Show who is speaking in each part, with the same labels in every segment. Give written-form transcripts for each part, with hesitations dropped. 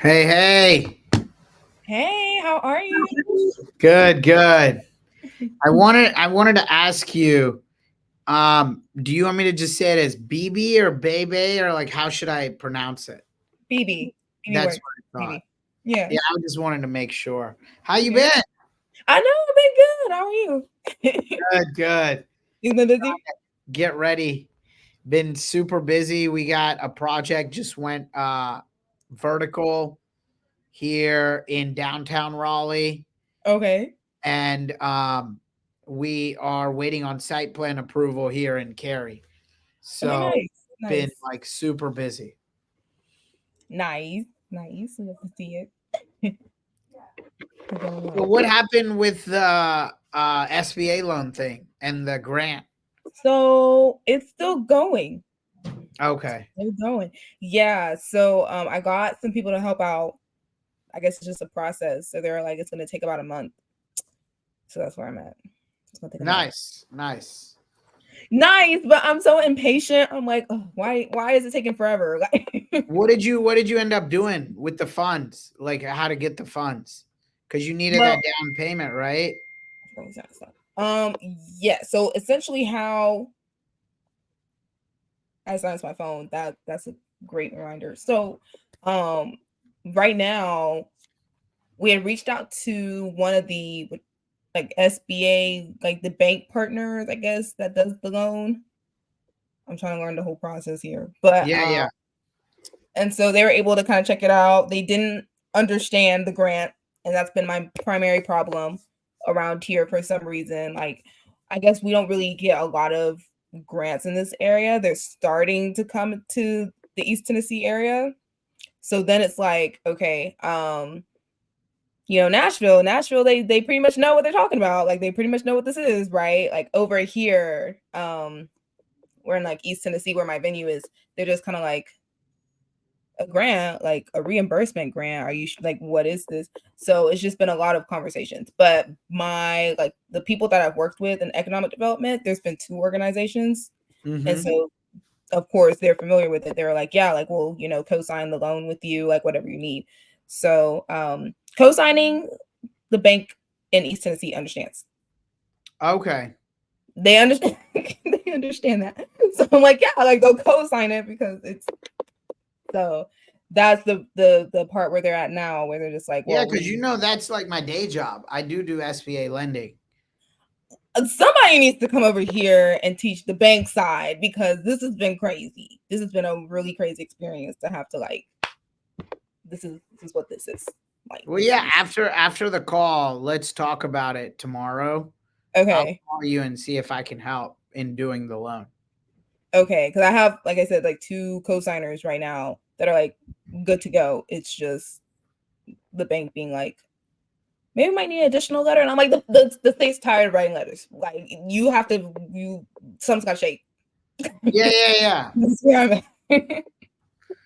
Speaker 1: Hey, hey.
Speaker 2: Hey, how are you?
Speaker 1: Good, good. I wanted to ask you, do you want me to just say it as BB or Bebe or like how should I pronounce it?
Speaker 2: BB. BB
Speaker 1: That's
Speaker 2: works.
Speaker 1: what I thought.
Speaker 2: BB. Yeah.
Speaker 1: Yeah, I just wanted to make sure. How you
Speaker 2: Okay.
Speaker 1: been?
Speaker 2: I know I've been good. How are you?
Speaker 1: Good, good.
Speaker 2: You been busy?
Speaker 1: Get ready. Been super busy. We got a project just went vertical here in downtown Raleigh.
Speaker 2: Okay.
Speaker 1: And we are waiting on site plan approval here in Cary.
Speaker 2: Okay,
Speaker 1: So
Speaker 2: nice.
Speaker 1: been
Speaker 2: Nice.
Speaker 1: like super busy.
Speaker 2: Nice. Nice. Love to see it. Going
Speaker 1: So
Speaker 2: well.
Speaker 1: what happened with the SBA loan thing and the grant?
Speaker 2: So it's still going.
Speaker 1: Okay,
Speaker 2: Still going. Yeah. So I got some people to help out. I guess it's just a process. So they're like, it's gonna take about a month. So that's where I'm at. It's gonna take a month.
Speaker 1: nice, nice.
Speaker 2: Nice, but I'm so impatient. I'm like, oh, why is it taking forever? Like
Speaker 1: What did you end up doing with the funds? Like how to get the funds? Because you needed that
Speaker 2: well,
Speaker 1: down payment, right?
Speaker 2: um yeah, so essentially how I silenced my phone, that's a great reminder. So um right now we had reached out to one of the like SBA, like the bank partners, I guess, that does the loan. I'm trying to learn the whole process here. But
Speaker 1: Yeah, yeah.
Speaker 2: and so they were able to kind of check it out. They didn't understand the grant, and that's been my primary problem around here for some reason. Like, I guess we don't really get a lot of grants in this area. They're starting to come to the East Tennessee area. So then it's like, okay, Nashville, they pretty much know what they're talking about. Like they pretty much know what this is, right? Like over here, we're in like East Tennessee where my venue is. They're just kind of like a grant, like a reimbursement grant. Are you like, what is this? So it's just been a lot of conversations. But my like the people that I've worked with in economic development, there's been two organizations, and
Speaker 1: Mm-hmm.
Speaker 2: so of course they're familiar with it. They're like, yeah, like we'll co-sign the loan with you, like whatever you need. So co-signing, the bank in East Tennessee understands.
Speaker 1: Okay.
Speaker 2: They understand. They understand that. So I'm like, yeah, like go co-sign it because it's so that's the part where they're at now, where they're just like,
Speaker 1: Yeah,
Speaker 2: well,
Speaker 1: because
Speaker 2: we
Speaker 1: that's like my day job. I do SBA lending.
Speaker 2: somebody needs to come over here and teach the bank side because this has been crazy. This has been a really crazy experience to have to like. This is what this is like.
Speaker 1: Well,
Speaker 2: This
Speaker 1: yeah,
Speaker 2: is
Speaker 1: after the call, let's talk about it tomorrow. I'll
Speaker 2: okay.
Speaker 1: call you and see if I can help in doing the loan.
Speaker 2: Okay, because I have, like I said, like two co-signers right now that are like good to go. It's just the bank being like, maybe we might need an additional letter. And I'm like, the state's tired of writing letters. Like you have to, something's got to shake.
Speaker 1: Yeah, yeah, yeah.
Speaker 2: That's where I'm at.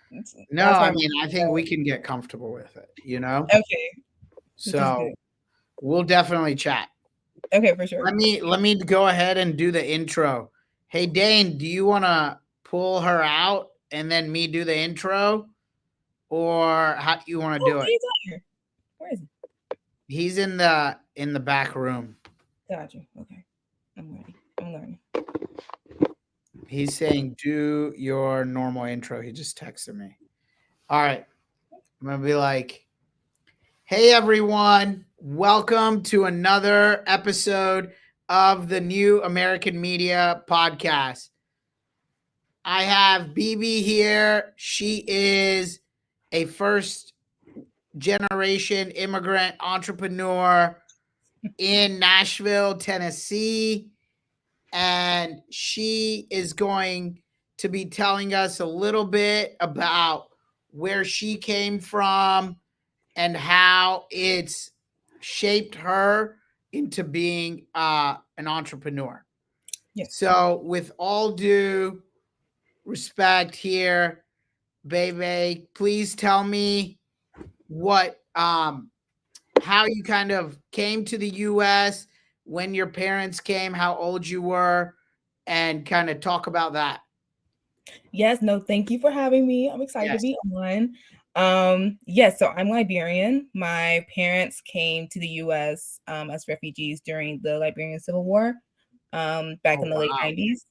Speaker 1: No,
Speaker 2: That's where
Speaker 1: I
Speaker 2: I'm
Speaker 1: mean, I think
Speaker 2: at.
Speaker 1: we can get comfortable with it, you know?
Speaker 2: Okay, which is
Speaker 1: So
Speaker 2: good.
Speaker 1: we'll definitely chat.
Speaker 2: Okay, for sure.
Speaker 1: Let me go ahead and do the intro. Hey Dane, do you wanna pull her out and then me do the intro? Or how do you wanna
Speaker 2: Oh,
Speaker 1: do it?
Speaker 2: he's out here. Where is he?
Speaker 1: He's in the back room.
Speaker 2: Gotcha. Okay, I'm ready. I'm learning.
Speaker 1: He's saying do your normal intro. He just texted me. All right. I'm gonna be like, hey everyone, welcome to another episode of the New American Media Podcast. I have BB here. She is a first generation immigrant entrepreneur in Nashville, Tennessee. And she is going to be telling us a little bit about where she came from and how it's shaped her into being an entrepreneur.
Speaker 2: Yes.
Speaker 1: So, with all due respect here, baby, please tell me what how you kind of came to the US, when your parents came, how old you were, and kind of talk about that.
Speaker 2: Yes. No. Thank you for having me. I'm excited to
Speaker 1: Yes.
Speaker 2: be on. Yes, so I'm Liberian. My parents came to the US as refugees during the Liberian Civil War back
Speaker 1: Oh
Speaker 2: in the late
Speaker 1: wow.
Speaker 2: 90s.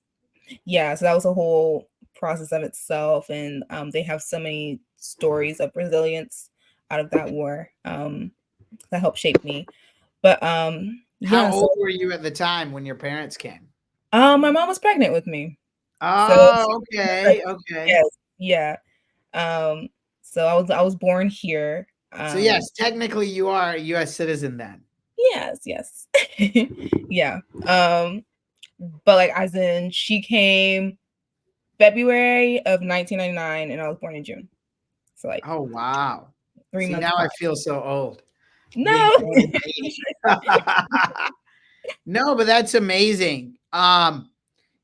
Speaker 2: Yeah, so that was a whole process of itself, and they have so many stories of resilience out of that war that helped shape me. But
Speaker 1: How
Speaker 2: yeah, so
Speaker 1: old were you at the time when your parents came?
Speaker 2: my mom was pregnant with me. So
Speaker 1: Oh, okay, okay.
Speaker 2: yes, yeah. Um, so I was born here.
Speaker 1: So yes, technically you are a US citizen then.
Speaker 2: Yes, yes. Yeah. But like as in she came February of 1999 and I was born in June. So like
Speaker 1: Oh wow.
Speaker 2: 3
Speaker 1: See,
Speaker 2: months
Speaker 1: now I
Speaker 2: apart.
Speaker 1: feel so old being
Speaker 2: No.
Speaker 1: born in 80. No, but that's amazing.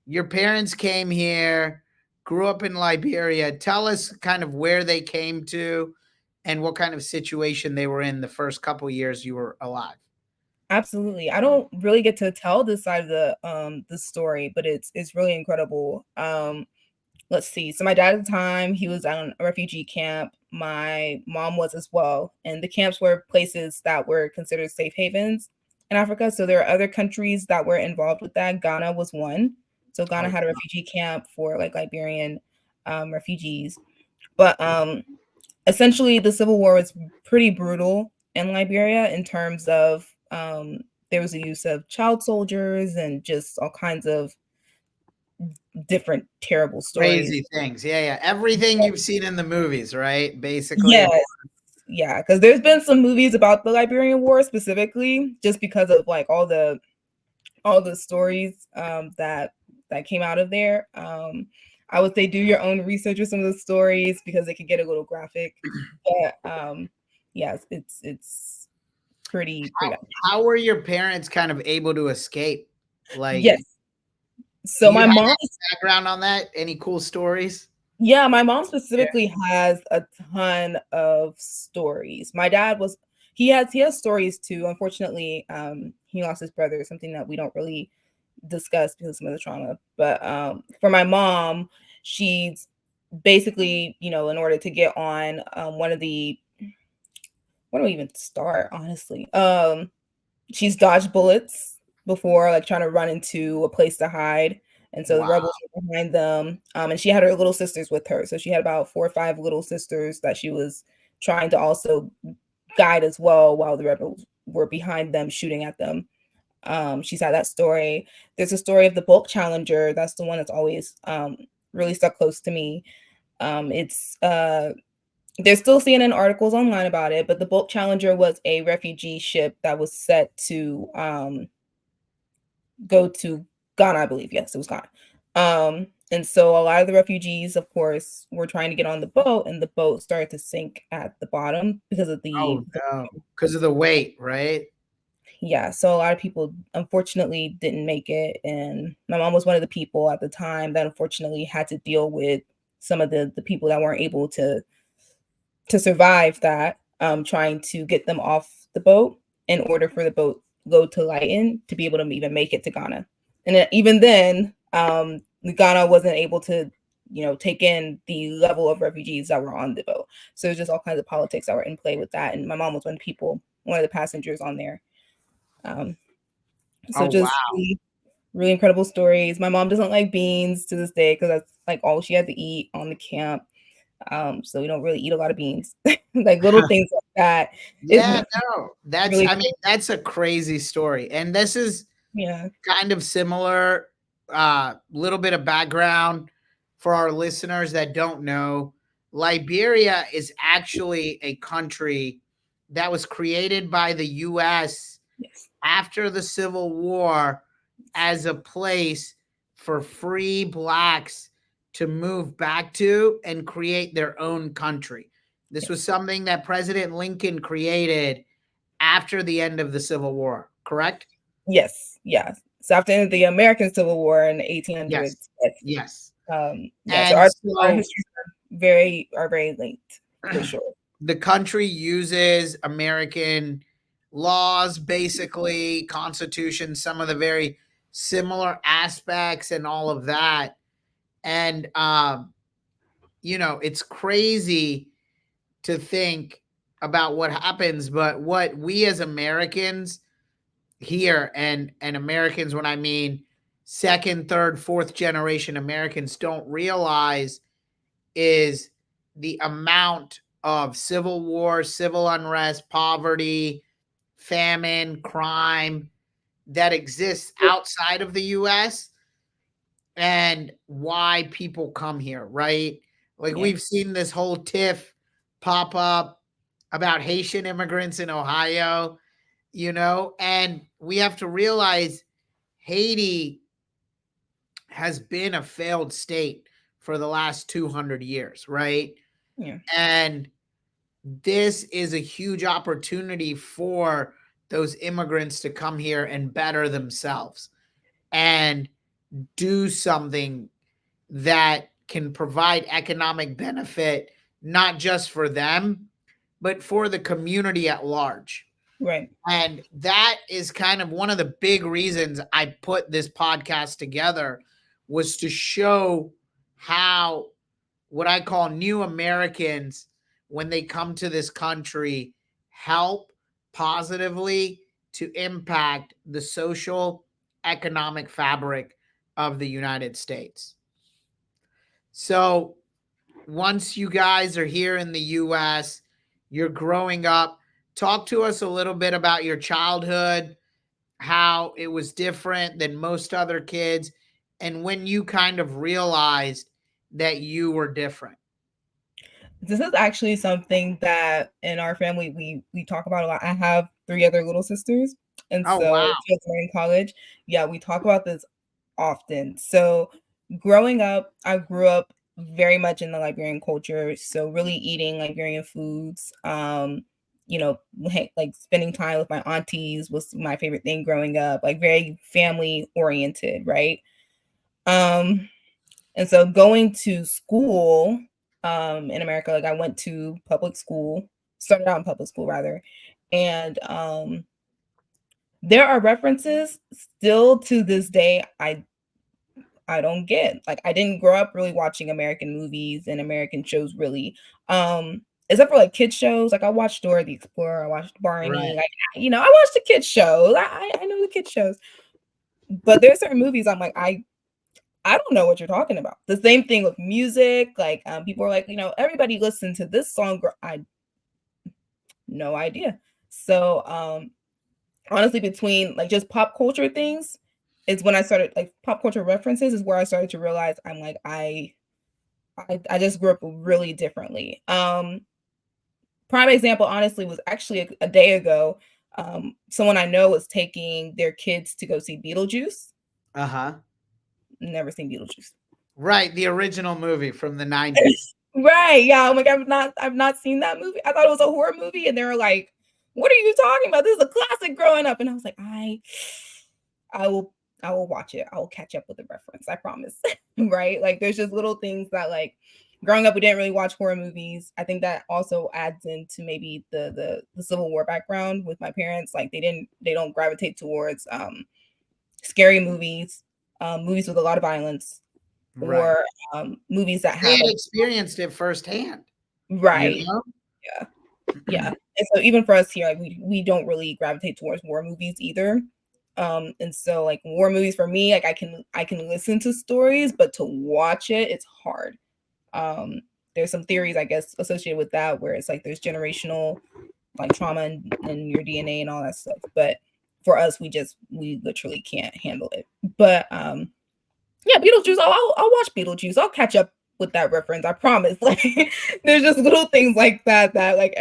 Speaker 1: Your parents came here, grew up in Liberia. Tell us kind of where they came to and what kind of situation they were in the first couple years you were alive.
Speaker 2: Absolutely. I don't really get to tell this side of the story, but it's really incredible. Let's see. So my dad at the time, he was on a refugee camp. My mom was as well. And the camps were places that were considered safe havens in Africa. So there are other countries that were involved with that. Ghana was one. So Ghana
Speaker 1: Oh,
Speaker 2: had a refugee camp for like Liberian refugees. But essentially the civil war was pretty brutal in Liberia in terms of there was a use of child soldiers and just all kinds of different terrible stories.
Speaker 1: crazy things. Yeah, yeah. Everything you've seen in the movies, right? Basically,
Speaker 2: Yes, yeah, because there's been some movies about the Liberian War specifically, just because of like all the stories that came out of there. I would say do your own research with some of the stories because it could get a little graphic. But yes, it's pretty
Speaker 1: how
Speaker 2: bad.
Speaker 1: how were your parents kind of able to escape? Like,
Speaker 2: Yes.
Speaker 1: do
Speaker 2: So
Speaker 1: you
Speaker 2: my
Speaker 1: have
Speaker 2: mom,
Speaker 1: any background on that? Any cool stories?
Speaker 2: yeah, my mom
Speaker 1: Yeah.
Speaker 2: specifically has a ton of stories. My dad was he has stories too. Unfortunately, he lost his brother, something that we don't really discuss because of some of the trauma. But for my mom, she's basically, in order to get on one of the where do we even start, honestly? She's dodged bullets before, like trying to run into a place to hide. And so the
Speaker 1: Wow.
Speaker 2: rebels were behind them. And she had her little sisters with her. So she had about 4 or 5 little sisters that she was trying to also guide as well while the rebels were behind them shooting at them. She's had that story. There's a story of the bulk challenger. That's the one that's always really stuck close to me. It's There's still CNN articles online about it, but the bulk challenger was a refugee ship that was set to go to Ghana, I believe. Yes, it was Ghana. And so a lot of the refugees, of course, were trying to get on the boat, and the boat started to sink at the bottom because of
Speaker 1: Oh no, because of the weight, right?
Speaker 2: yeah. So a lot of people unfortunately didn't make it, and my mom was one of the people at the time that unfortunately had to deal with some of the people that weren't able to survive that, trying to get them off the boat in order for the boat go to lighten to be able to even make it to Ghana. And then, even then, Ghana wasn't able to, take in the level of refugees that were on the boat. So there's just all kinds of politics that were in play with that. And my mom was one of the passengers on there. Um, so
Speaker 1: Oh
Speaker 2: just
Speaker 1: wow.
Speaker 2: really, really incredible stories. My mom doesn't like beans to this day because that's like all she had to eat on the camp. So we don't really eat a lot of beans, like little things like that. It's
Speaker 1: Yeah, no, that's
Speaker 2: really
Speaker 1: I mean,
Speaker 2: cool.
Speaker 1: that's a crazy story, and this is
Speaker 2: Yeah.
Speaker 1: kind of similar, little bit of background for our listeners that don't know. Liberia is actually a country that was created by the US
Speaker 2: Yes.
Speaker 1: after the Civil War as a place for free blacks to move back to and create their own country. This was
Speaker 2: Yes.
Speaker 1: something that President Lincoln created after the end of the Civil War, correct?
Speaker 2: Yes. Yeah. So after the American Civil War in the
Speaker 1: Yes.
Speaker 2: 1800s, yes.
Speaker 1: Yes.
Speaker 2: Yeah. So
Speaker 1: And
Speaker 2: our
Speaker 1: so
Speaker 2: histories are very linked for sure.
Speaker 1: the country uses American laws, basically, constitution, some of the very similar aspects and all of that. And it's crazy to think about what happens, but what we as Americans here, and Americans, when I mean second, third, fourth generation Americans, don't realize is the amount of civil war, civil unrest, poverty, famine, crime that exists outside of the US and why people come here, right? Like
Speaker 2: Yeah.
Speaker 1: we've seen this whole tiff pop up about Haitian immigrants in Ohio, and we have to realize Haiti has been a failed state for the last 200 years, right?
Speaker 2: Yeah.
Speaker 1: And this is a huge opportunity for those immigrants to come here and better themselves and do something that can provide economic benefit, not just for them, but for the community at large.
Speaker 2: Right.
Speaker 1: And that is kind of one of the big reasons I put this podcast together, was to show how what I call new Americans, when they come to this country, help positively to impact the social economic fabric of the United States. So once you guys are here in the US, you're growing up, talk to us a little bit about your childhood, how it was different than most other kids, and when you kind of realized that you were different.
Speaker 2: This is actually something that in our family we talk about a lot. I have 3 other little sisters, and
Speaker 1: Oh,
Speaker 2: so
Speaker 1: wow.
Speaker 2: kids are in college. Yeah, we talk about this often. So growing up, I grew up very much in the Liberian culture, so really eating Liberian foods. Like spending time with my aunties was my favorite thing growing up, like very family oriented, right? Um, and so going to school in America, like I went to public school, started out in public school rather, and there are references still to this day I don't get. Like I didn't grow up really watching American movies and American shows really. Except for like kids shows. Like I watched Dora the Explorer, I watched
Speaker 1: Right.
Speaker 2: Barney, like I watched the kids shows. I know the kids shows. But there's certain movies I'm like, I don't know what you're talking about. The same thing with music. Like people are like, everybody listen to this song. I no idea. So honestly, between like just pop culture things is when I started, like pop culture references is where I started to realize I'm like I just grew up really differently. Prime example honestly was actually a day ago. Someone I know was taking their kids to go see Beetlejuice.
Speaker 1: Uh-huh.
Speaker 2: Never seen Beetlejuice.
Speaker 1: Right, the original movie from the 90s.
Speaker 2: Right. Yeah. I'm like, I've not seen that movie. I thought it was a horror movie, and they were like, "What are you talking about? This is a classic growing up." And I was like, I will I will watch it. I will catch up with the reference. I promise. Right? Like there's just little things that like growing up we didn't really watch horror movies. I think that also adds into maybe the Civil War background with my parents. Like they don't gravitate towards scary movies, movies with a lot of violence,
Speaker 1: Right.
Speaker 2: or movies that
Speaker 1: They
Speaker 2: have
Speaker 1: had
Speaker 2: like
Speaker 1: experienced it firsthand, you
Speaker 2: right.
Speaker 1: know?
Speaker 2: Yeah. Yeah. And so even for us here, like we don't really gravitate towards war movies either. And so like war movies for me, like I can listen to stories, but to watch it, it's hard. Um, there's some theories, I guess, associated with that where it's like there's generational like trauma and your DNA and all that stuff. But for us, we literally can't handle it. But yeah, Beetlejuice. I'll watch Beetlejuice. I'll catch up with that reference. I promise. Like, there's just little things like that like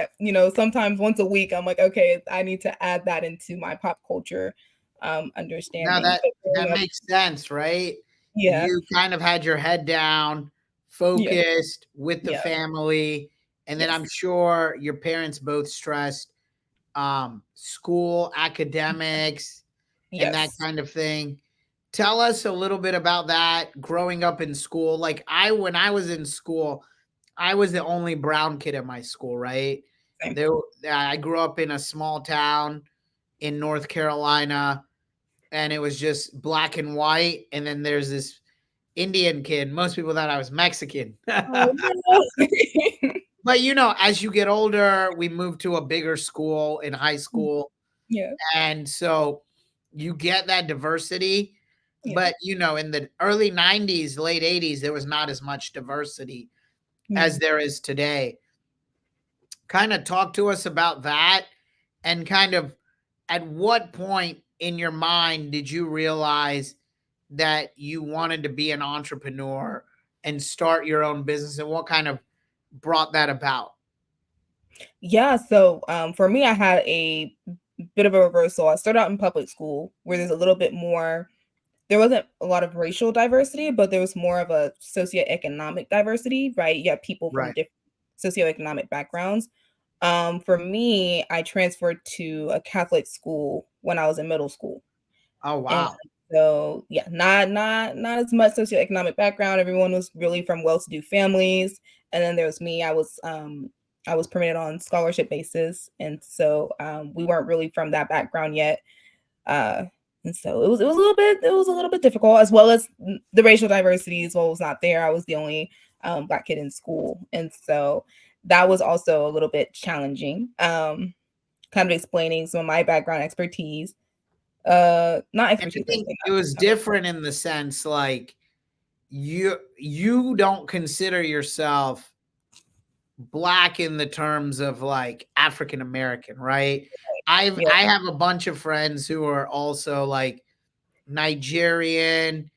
Speaker 2: sometimes once a week I'm like, okay, I need to add that into my pop culture
Speaker 1: Now
Speaker 2: understanding.
Speaker 1: that
Speaker 2: But
Speaker 1: that
Speaker 2: growing up,
Speaker 1: makes sense, right?
Speaker 2: yeah,
Speaker 1: You kind of had your head down,
Speaker 2: yeah,
Speaker 1: focused with the
Speaker 2: yeah,
Speaker 1: family, and then I'm
Speaker 2: yes,
Speaker 1: sure your parents both stressed school, academics, and that
Speaker 2: yes,
Speaker 1: kind of thing. Tell us a little bit about that growing up in school. Like when I was in school, I was the only brown kid at my school, right?
Speaker 2: same.
Speaker 1: There I grew up in a small town in North Carolina, and it was just black and white, and then there's this Indian kid. Most people thought I was Mexican.
Speaker 2: Oh no.
Speaker 1: But as you get older, we move to a bigger school in high school,
Speaker 2: Yeah.
Speaker 1: and so you get that diversity.
Speaker 2: Yeah.
Speaker 1: But in the early 90s, late 80s, there was not as much diversity as
Speaker 2: Yeah.
Speaker 1: there is today. Kind of talk to us about that, and kind of at what point in your mind did you realize that you wanted to be an entrepreneur and start your own business, and what kind of brought that about?
Speaker 2: Yeah, so for me, I had a bit of a reversal. I started out in public school where there's a little bit more, there wasn't a lot of racial diversity, but there was more of a socioeconomic diversity, right? You have people from
Speaker 1: Right.
Speaker 2: different socioeconomic backgrounds. For me, I transferred to a Catholic school when I was in middle school.
Speaker 1: Oh,
Speaker 2: And
Speaker 1: wow.
Speaker 2: so, yeah, not as much socioeconomic background. Everyone was really from well-to-do families, and then there was me. I was permitted on scholarship basis, and so we weren't really from that background yet. Uh, and so it was a little bit difficult, as well as the racial diversity as well was not there. I was the only black kid in school, and so that was also a little bit challenging. Kind of explaining some of my background expertise, not
Speaker 1: And I
Speaker 2: expertise, I
Speaker 1: think
Speaker 2: say
Speaker 1: it was
Speaker 2: not
Speaker 1: different in the sense, like, you don't consider yourself black in the terms of like African American, right?
Speaker 2: yeah,
Speaker 1: I have a bunch of friends who are also like Nigerian,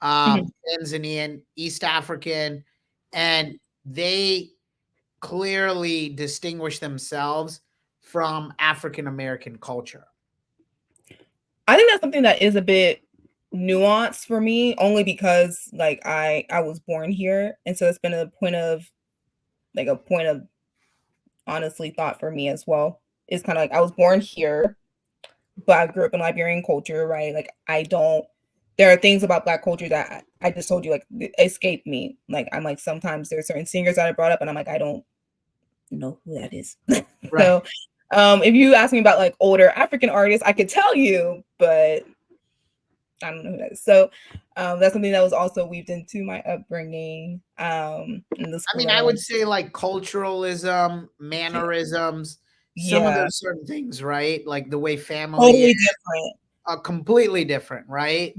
Speaker 2: mhm.
Speaker 1: Tanzanian, East African, and they clearly distinguish themselves from African American culture.
Speaker 2: I think that's something that is a bit nuanced for me, only because like I was born here, and so it's been a point of honestly thought for me as well. It's kind of like I was born here, but I grew up in Liberian culture, right? Like I don't. There are things about Black culture that I just told you like escape me. Like I'm like sometimes there's certain singers that I brought up, and I'm like I don't know who that is.
Speaker 1: Right.
Speaker 2: So, if you ask me about like older African artists, I could tell you, but I don't know who that is. So, that's something that was also weaved into my upbringing, in the
Speaker 1: I
Speaker 2: school
Speaker 1: mean,
Speaker 2: that I
Speaker 1: I would
Speaker 2: went
Speaker 1: say like culturalism,
Speaker 2: to.
Speaker 1: mannerisms, some of
Speaker 2: Yeah,
Speaker 1: those certain things, right? Like the way family is
Speaker 2: totally different.
Speaker 1: completely different, right?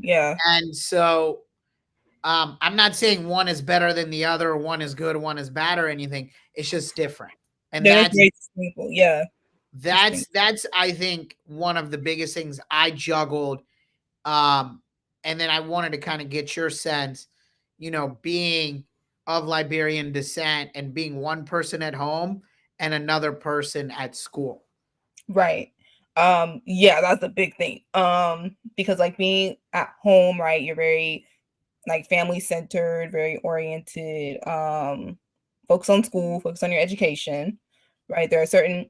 Speaker 2: Yeah,
Speaker 1: And so I'm not saying one is better than the other, or one is good, one is bad, or anything. It's just different. And
Speaker 2: they're just very distinctful. Yeah, distinct.
Speaker 1: that's I think one of the biggest things I juggled. Um, and then I wanted to kind of get your sense, being of Liberian descent and being one person at home and another person at school.
Speaker 2: Right. Yeah, that's a big thing. Because like being at home, right, you're very like family centered, very oriented, focus on school, focus on your education, right? There are certain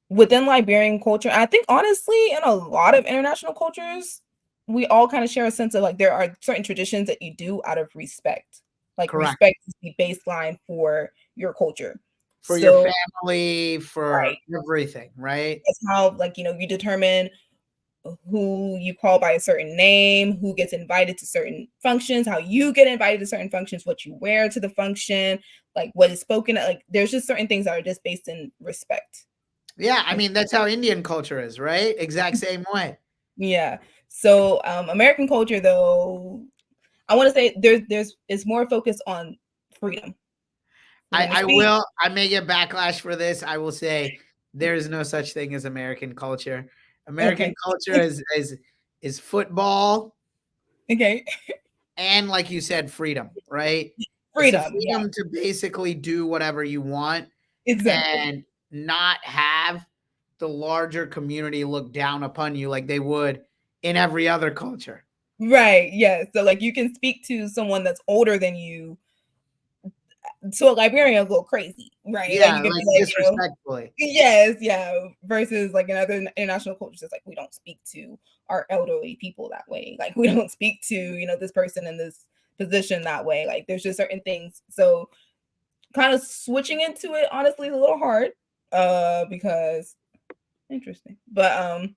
Speaker 2: within Liberian culture, I think honestly, in a lot of international cultures, we all kind of share a sense of like there are certain traditions that you do out of respect. Like
Speaker 1: Correct.
Speaker 2: respect is the baseline for your culture.
Speaker 1: For your
Speaker 2: So,
Speaker 1: family,
Speaker 2: right,
Speaker 1: for everything, right?
Speaker 2: it's how like you determine who you call by a certain name, who gets invited to certain functions, how you get invited to certain functions, what you wear to the function, like what is spoken. Like there's just certain things that are just based in respect.
Speaker 1: Yeah, I mean that's how Indian culture is, right? Exact same way.
Speaker 2: Yeah. So American culture though, I want to say there's it's more focused on freedom. Freedom to speak.
Speaker 1: I may get backlash for this. I will say there is no such thing as American culture. American
Speaker 2: Okay.
Speaker 1: culture is football,
Speaker 2: Okay.
Speaker 1: and like you said, freedom, right? It's the
Speaker 2: Freedom. Yeah.
Speaker 1: freedom to basically do whatever you want
Speaker 2: Exactly.
Speaker 1: and not have the larger community look down upon you like they would in every other culture.
Speaker 2: Right. Yeah. So like you can speak to someone that's older than you, to a Liberian, a little crazy, right? Like
Speaker 1: Yeah,
Speaker 2: you can
Speaker 1: like
Speaker 2: be like,
Speaker 1: disrespectfully.
Speaker 2: yes, yeah. Versus like in other international cultures, it's like we don't speak to our elderly people that way. Like we don't speak to, this person in this position that way. Like there's just certain things. So kind of switching into it honestly is a little hard. Because interesting. But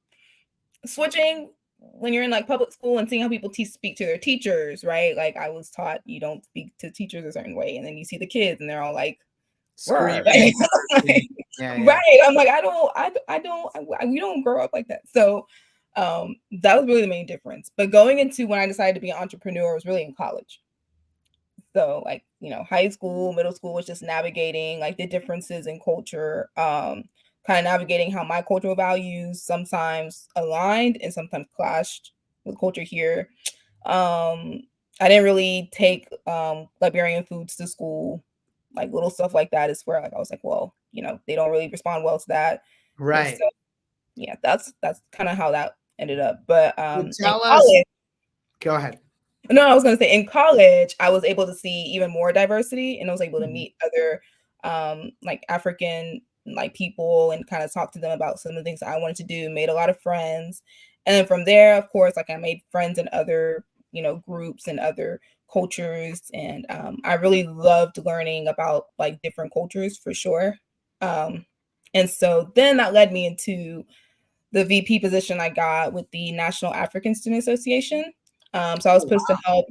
Speaker 2: switching when you're in like public school and seeing how people speak to their teachers, right? Like I was taught you don't speak to teachers a certain way, and then you see the kids and they're all like word.
Speaker 1: screaming, cursing. Yeah, yeah.
Speaker 2: Right. I'm like, we don't grow up like that. So that was really the main difference. But going into when I decided to be an entrepreneur was really in college. So like, high school, middle school was just navigating like the differences in culture, kind of navigating how my cultural values sometimes aligned and sometimes clashed with culture here. I didn't really take Liberian foods to school, like little stuff like that is where like I was like, well, they don't really respond well to that. And
Speaker 1: Right.
Speaker 2: so yeah, that's kind of how that ended up. But
Speaker 1: So
Speaker 2: in
Speaker 1: tell us.
Speaker 2: college,
Speaker 1: Go ahead.
Speaker 2: no, I was gonna say in college, I was able to see even more diversity and I was able to
Speaker 1: Mhm.
Speaker 2: meet other like African like people and kind of talk to them about some of the things that I wanted to do, made a lot of friends. And then from there, of course, like I made friends in other, groups and other cultures. And I really loved learning about like different cultures for sure. Um, and so then that led me into the VP position I got with the National African Student Association. So I was
Speaker 1: Oh,
Speaker 2: supposed to
Speaker 1: wow.
Speaker 2: help,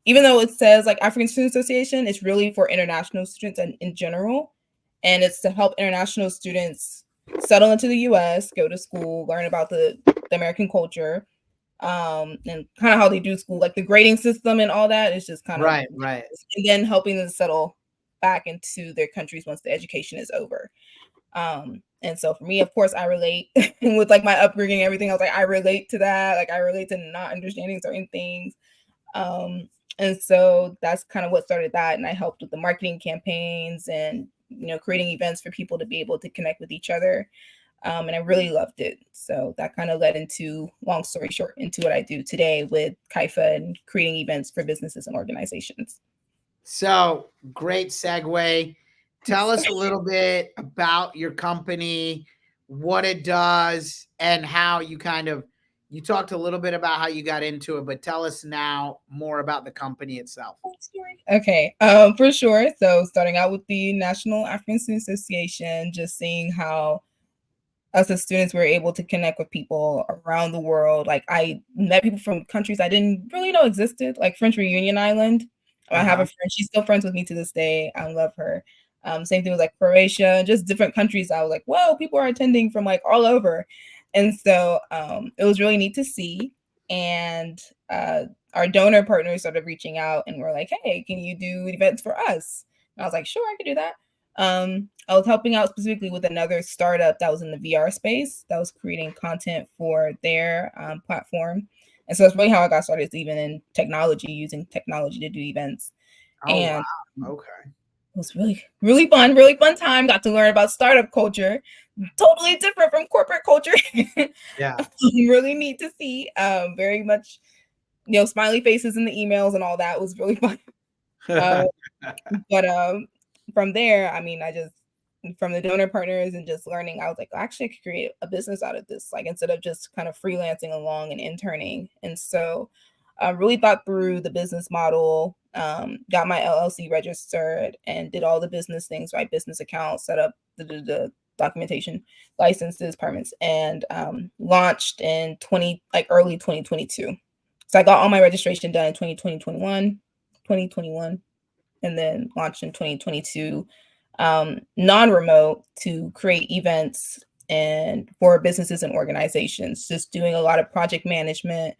Speaker 2: even though it says like African Student Association, it's really for international students in general. And it's to help international students settle into the US, go to school, learn about the American culture, and kind of how they do school, like the grading system and all that is just kind of,
Speaker 1: Right, right.
Speaker 2: and then helping them settle back into their countries once the education is over. And so for me, of course, I relate with like my upbringing and everything. I was like, I relate to that. Like I relate to not understanding certain things. Um, and so that's kind of what started that. And I helped with the marketing campaigns and creating events for people to be able to connect with each other. And I really loved it. So that kind of led into, long story short, into what I do today with Kaifa and creating events for businesses and organizations.
Speaker 1: So great segue. Tell us a little bit about your company, what it does, and how you you talked a little bit about how you got into it, but tell us now more about the company itself.
Speaker 2: Okay, for sure. So starting out with the National African Student Association, just seeing how us as students were able to connect with people around the world. Like I met people from countries I didn't really know existed, like French Reunion Island. I have a
Speaker 1: Uh-huh.
Speaker 2: friend; she's still friends with me to this day. I love her. Same thing with like Croatia, just different countries. I was like, whoa, people are attending from like all over, and so it was really neat to see. And our donor partners started reaching out and were like, hey, can you do events for us? And I was like, sure, I can do that. I was helping out specifically with another startup that was in the VR space that was creating content for their platform. And so that's really how I got started, is even in technology, using technology to do events.
Speaker 1: Oh,
Speaker 2: And
Speaker 1: wow. Okay.
Speaker 2: it was really fun time. Got to learn about startup culture, totally different from corporate culture.
Speaker 1: Yeah.
Speaker 2: Really neat to see. Very much, smiley faces in the emails and all that was really fun. Uh, but from there, I mean, I just, from the donor partners and just learning, I was like, actually, I could create a business out of this, like instead of just kind of freelancing along and interning. And so I really thought through the business model, got my LLC registered and did all the business things, right? Business accounts, set up the documentation, licenses, permits, and launched in early 2022. So I got all my registration done in 2021, and then launched in 2022, non-remote, to create events and for businesses and organizations, just doing a lot of project management,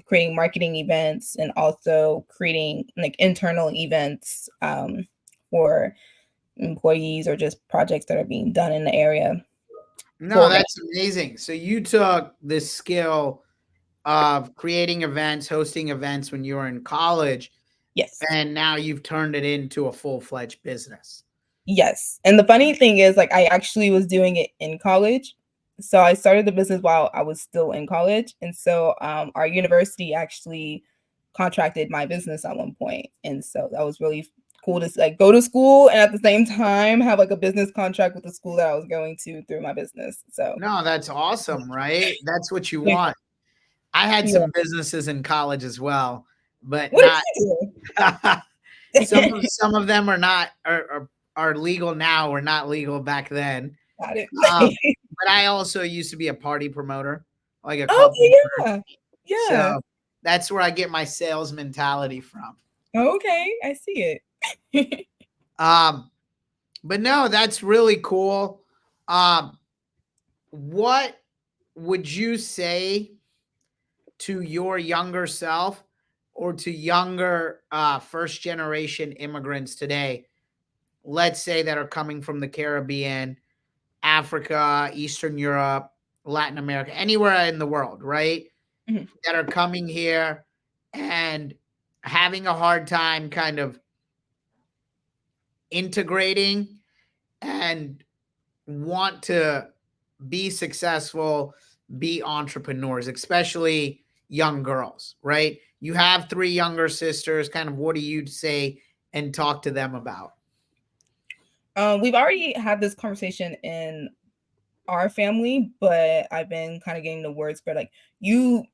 Speaker 2: creating marketing events, and also creating like internal events for employees or just projects that are being done in the area for
Speaker 1: No,
Speaker 2: organizations.
Speaker 1: that's amazing. So you took this skill of creating events, hosting events when you were in college,
Speaker 2: Yes.
Speaker 1: and now you've turned it into a full-fledged business.
Speaker 2: Yes. And the funny thing is, like, I actually was doing it in college. So I started the business while I was still in college. And so our university actually contracted my business at one point. And so that was really cool to like go to school and at the same time have like a business contract with the school that I was going to through my business. So
Speaker 1: No, that's awesome, right? That's what you
Speaker 2: like,
Speaker 1: want. I had
Speaker 2: yeah.
Speaker 1: some businesses in college as well, but
Speaker 2: What
Speaker 1: not
Speaker 2: did
Speaker 1: some
Speaker 2: you
Speaker 1: of some of them are not are legal now or not legal back then.
Speaker 2: do? Got it.
Speaker 1: But I also used to be a party promoter, like a club
Speaker 2: Okay,
Speaker 1: promoter.
Speaker 2: yeah. Yeah.
Speaker 1: So that's where I get my sales mentality from.
Speaker 2: Okay, I see it.
Speaker 1: Um, But no, that's really cool. Um, what would you say to your younger self or to younger first generation immigrants today, let's say that are coming from the Caribbean, Africa, Eastern Europe, Latin America, anywhere in the world, right?
Speaker 2: Mhm.
Speaker 1: That are coming here and having a hard time kind of integrating and want to be successful, be entrepreneurs, especially young girls, right? You have three younger sisters. Kind of what do you say and talk to them about?
Speaker 2: We've already had this conversation in our family, but I've been kind of getting the word spread like you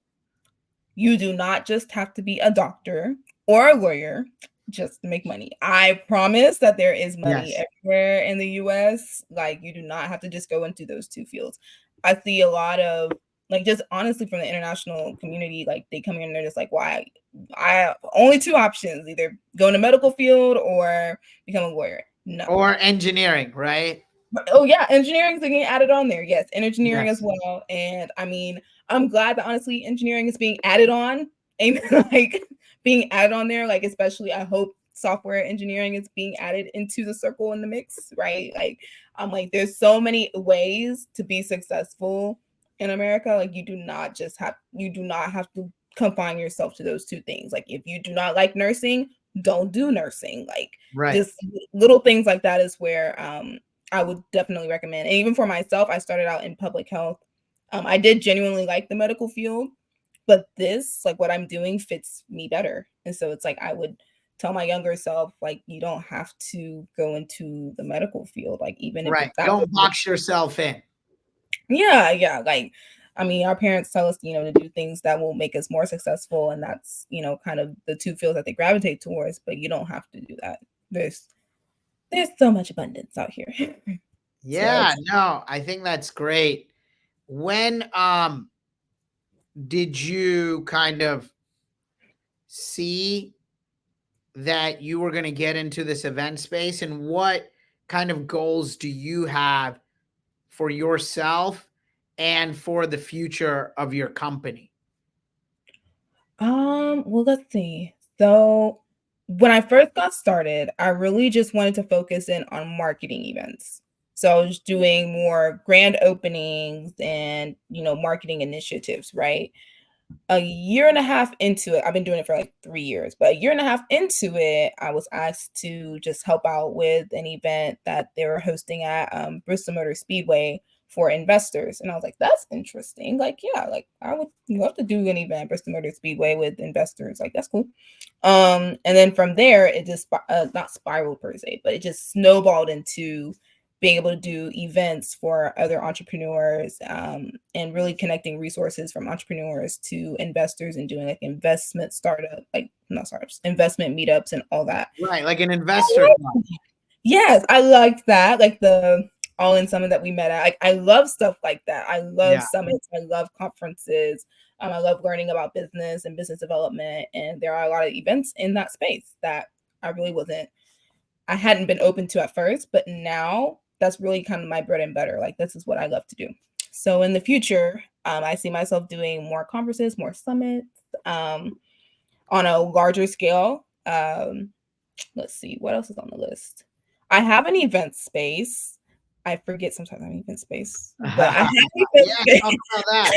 Speaker 2: you do not just have to be a doctor or a lawyer just to make money. I promise that there is money
Speaker 1: Yes.
Speaker 2: everywhere in the US. Like you do not have to just go into those two fields. I see a lot of like just honestly from the international community, like they come here and they're just like, why? I have only two options, either go in the medical field or become a lawyer. No.
Speaker 1: Or engineering, right?
Speaker 2: Oh yeah, engineering is getting added on there. Yes, engineering as
Speaker 1: Yes.
Speaker 2: well. And I mean, I'm glad that honestly engineering is being added on. Amen. Like being added on there. Like especially, I hope software engineering is being added into the circle in the mix. Right. Like I'm like, there's so many ways to be successful in America. Like you do not have to confine yourself to those two things. Like if you do not like nursing, don't do nursing. Like
Speaker 1: Right.
Speaker 2: just little things like that is where I would definitely recommend. And even for myself, I started out in public health. I did genuinely like the medical field, but this, like what I'm doing, fits me better. And so it's like I would tell my younger self, like, you don't have to go into the medical field, like even if
Speaker 1: Right.
Speaker 2: that was
Speaker 1: Don't box yourself in.
Speaker 2: yeah. Like I mean, our parents tell us, to do things that will make us more successful, and that's kind of the two fields that they gravitate towards. But you don't have to do that. There's so much abundance out here. So
Speaker 1: Yeah, no, I think that's great. When did you kind of see that you were going to get into this event space, and what kind of goals do you have for yourself and for the future of your company?
Speaker 2: Well, let's see. So when I first got started, I really just wanted to focus in on marketing events. So I was doing more grand openings and, marketing initiatives, right? A year and a half into it, I've been doing it for like 3 years, but a year and a half into it, I was asked to just help out with an event that they were hosting at Bristol Motor Speedway for investors. And I was like, that's interesting. Like, yeah, like I would love to do an event at Bristol Motor Speedway with investors. Like, that's cool. And then from there, it just not spiraled per se, but it just snowballed into being able to do events for other entrepreneurs and really connecting resources from entrepreneurs to investors and doing like investment startup, like not startups, investment meetups and all that.
Speaker 1: Right, like an investor club.
Speaker 2: Yes, I liked that. Like the all in summit that we met at. Like I love stuff like that. I love
Speaker 1: Yeah.
Speaker 2: summits. I love conferences. I love learning about business and business development. And there are a lot of events in that space that I really wasn't I hadn't been open to at first, but now that's really kind of my bread and butter. Like this is what I love to do. So in the future, I see myself doing more conferences, more summits, on a larger scale. Let's see what else is on the list. I have an event space. I forget sometimes I have an event space, but I have an event
Speaker 1: Yeah, talk
Speaker 2: space.
Speaker 1: about that.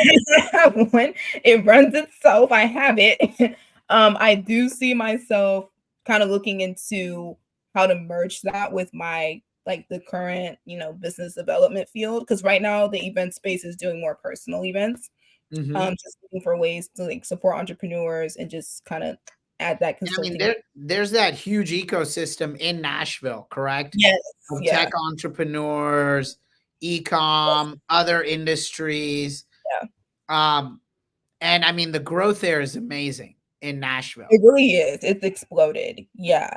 Speaker 2: I have one. It runs itself. I have it. I do see myself kind of looking into how to merge that with my like the current, business development field. Because right now the event space is doing more personal events.
Speaker 1: Mhm.
Speaker 2: Just looking for ways to like support entrepreneurs and just kind of add that
Speaker 1: I mean,
Speaker 2: consulting.
Speaker 1: there's that huge ecosystem in Nashville, correct?
Speaker 2: Yes,
Speaker 1: Of
Speaker 2: yeah,
Speaker 1: tech entrepreneurs, e-com, other industries.
Speaker 2: yeah.
Speaker 1: Um, and I mean, the growth there is amazing in Nashville.
Speaker 2: It really is. It's exploded. Yeah.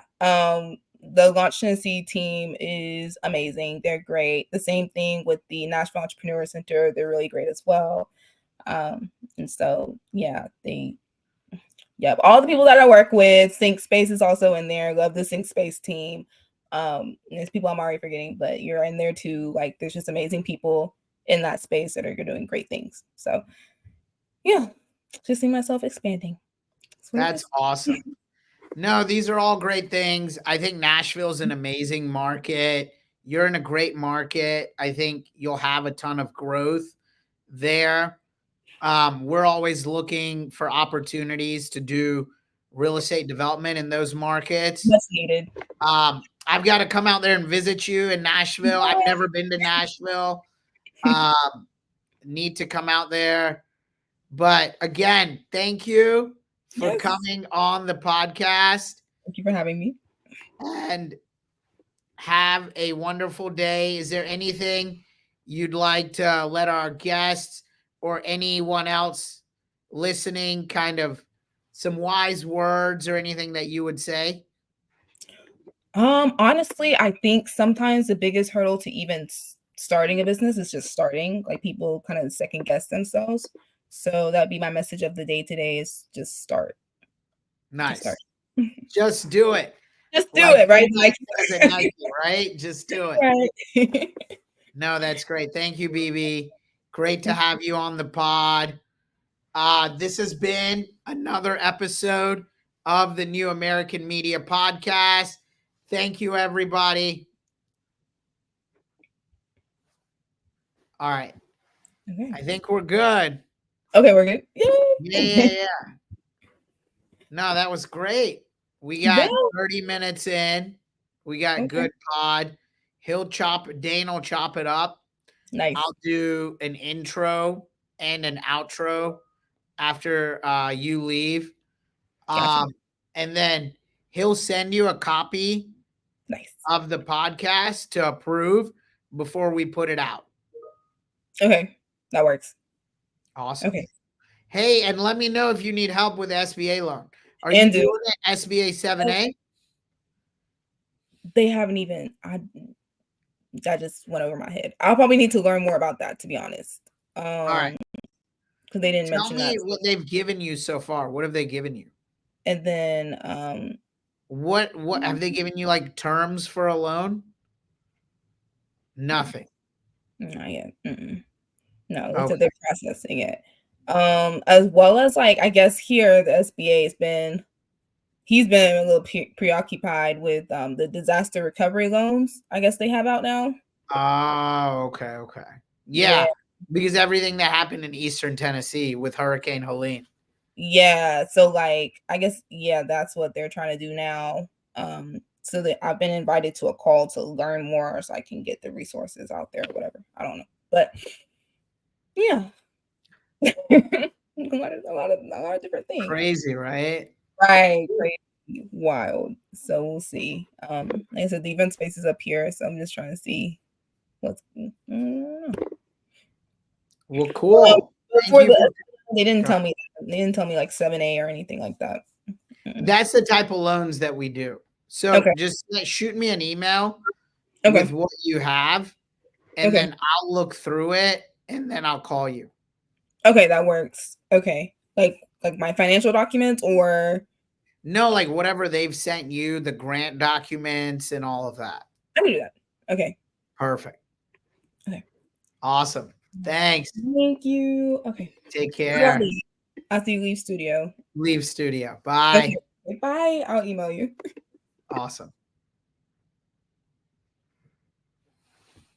Speaker 2: The Launch Tennessee team is amazing. They're great. The same thing with the Nashville Entrepreneur Center. They're really great as well. And so yeah, all the people that I work with, Sync Space is also in there. Love the Sync Space team. There's people I'm already forgetting, but you're in there too. Like there's just amazing people in that space that are doing great things. So yeah, just see myself expanding.
Speaker 1: That's awesome. No, these are all great things. I think Nashville's an amazing market. You're in a great market. I think you'll have a ton of growth there. We're always looking for opportunities to do real estate development in those markets.
Speaker 2: Much needed.
Speaker 1: I've got to come out there and visit you in Nashville. I've never been to Nashville. Need to come out there. But again, thank you for coming on the podcast.
Speaker 2: Thank you for having me.
Speaker 1: And have a wonderful day. Is there anything you'd like to let our guests or anyone else listening kind of some wise words or anything that you would say?
Speaker 2: Honestly, I think sometimes the biggest hurdle to even starting a business is just starting. Like people kind of second guess themselves. So that'd be my message of the day today is just start.
Speaker 1: Nice. Just do it.
Speaker 2: Just do it, right?
Speaker 1: Like Nike, right? Just do it.
Speaker 2: Right.
Speaker 1: No, that's great. Thank you, BB. Great to have you on the pod. This has been another episode of the New American Media Podcast. Thank you, everybody. All right. Okay. I think we're good.
Speaker 2: Okay, we're good.
Speaker 1: Yeah. No, that was great. We got 30 minutes in. We got good pod. Dane will chop it up.
Speaker 2: Nice.
Speaker 1: I'll do an intro and an outro after you leave.
Speaker 2: Gotcha.
Speaker 1: And then he'll send you a copy of the podcast to approve before we put it out.
Speaker 2: Okay, that works.
Speaker 1: Awesome.
Speaker 2: Okay.
Speaker 1: Hey, and let me know if you need help with SBA loan. Are you doing an SBA 7A?
Speaker 2: They haven't even. That just went over my head. I'll probably need to learn more about that, to be honest.
Speaker 1: All right.
Speaker 2: Because they didn't mention that.
Speaker 1: Tell me what they've given you so far. What have they given you?
Speaker 2: And then
Speaker 1: what have they given you, like terms for a loan? Nothing.
Speaker 2: Not yet. No, they said they're processing it. As well as like I guess here the SBA he's been a little preoccupied with the disaster recovery loans. I guess they have out now.
Speaker 1: Oh, okay. Yeah, because everything that happened in Eastern Tennessee with Hurricane Helene.
Speaker 2: Yeah, so like I guess that's what they're trying to do now. So that I've been invited to a call to learn more so I can get the resources out there or whatever. I don't know, but yeah, a lot of different things.
Speaker 1: Crazy, right?
Speaker 2: Right, crazy, wild. So we'll see. Like I said, the event space is up here, so I'm just trying to see what's.
Speaker 1: Well, cool.
Speaker 2: They didn't tell me. They didn't tell me like 7A or anything like that.
Speaker 1: That's the type of loans that we do. So just shoot me an email with what you have, and then I'll look through it, and then I'll call you.
Speaker 2: Okay, that works. Okay, like my financial documents or
Speaker 1: no, like whatever they've sent you, the grant documents and all of that.
Speaker 2: I can do that. Okay.
Speaker 1: Perfect.
Speaker 2: Okay.
Speaker 1: Awesome. Thanks.
Speaker 2: Thank you. Okay.
Speaker 1: Take care.
Speaker 2: After you leave studio.
Speaker 1: Leave studio. Bye.
Speaker 2: Okay. Bye. I'll email you.
Speaker 1: Awesome.